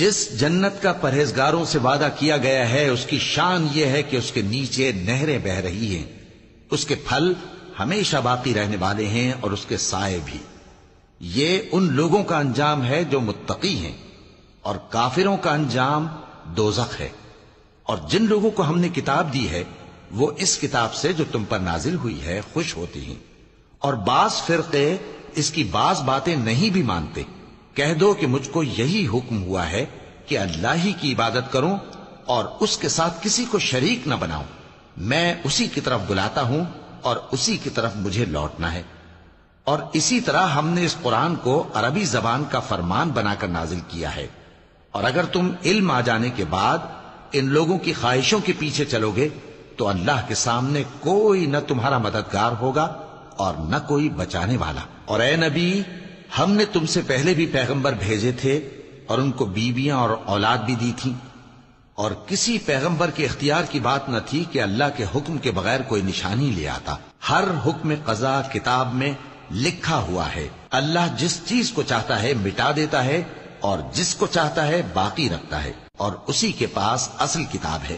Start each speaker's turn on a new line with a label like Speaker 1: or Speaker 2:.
Speaker 1: جس جنت کا پرہیزگاروں سے وعدہ کیا گیا ہے اس کی شان یہ ہے کہ اس کے نیچے نہریں بہ رہی ہیں، اس کے پھل ہمیشہ باقی رہنے والے ہیں اور اس کے سائے بھی۔ یہ ان لوگوں کا انجام ہے جو متقی ہیں، اور کافروں کا انجام دوزخ ہے۔ اور جن لوگوں کو ہم نے کتاب دی ہے وہ اس کتاب سے جو تم پر نازل ہوئی ہے خوش ہوتی ہیں، اور بعض فرقے اس کی بعض باتیں نہیں بھی مانتے۔ کہہ دو کہ مجھ کو یہی حکم ہوا ہے کہ اللہ ہی کی عبادت کروں اور اس کے ساتھ کسی کو شریک نہ بناؤں۔ میں اسی کی طرف بلاتا ہوں اور اسی کی طرف مجھے لوٹنا ہے۔ اور اسی طرح ہم نے اس قرآن کو عربی زبان کا فرمان بنا کر نازل کیا ہے، اور اگر تم علم آ جانے کے بعد ان لوگوں کی خواہشوں کے پیچھے چلو گے تو اللہ کے سامنے کوئی نہ تمہارا مددگار ہوگا اور نہ کوئی بچانے والا۔ اور اے نبی، ہم نے تم سے پہلے بھی پیغمبر بھیجے تھے اور ان کو بیویاں اور اولاد بھی دی تھیں، اور کسی پیغمبر کے اختیار کی بات نہ تھی کہ اللہ کے حکم کے بغیر کوئی نشانی لے آتا۔ ہر حکم قضا کتاب میں لکھا ہوا ہے۔ اللہ جس چیز کو چاہتا ہے مٹا دیتا ہے اور جس کو چاہتا ہے باقی رکھتا ہے، اور اسی کے پاس اصل کتاب ہے۔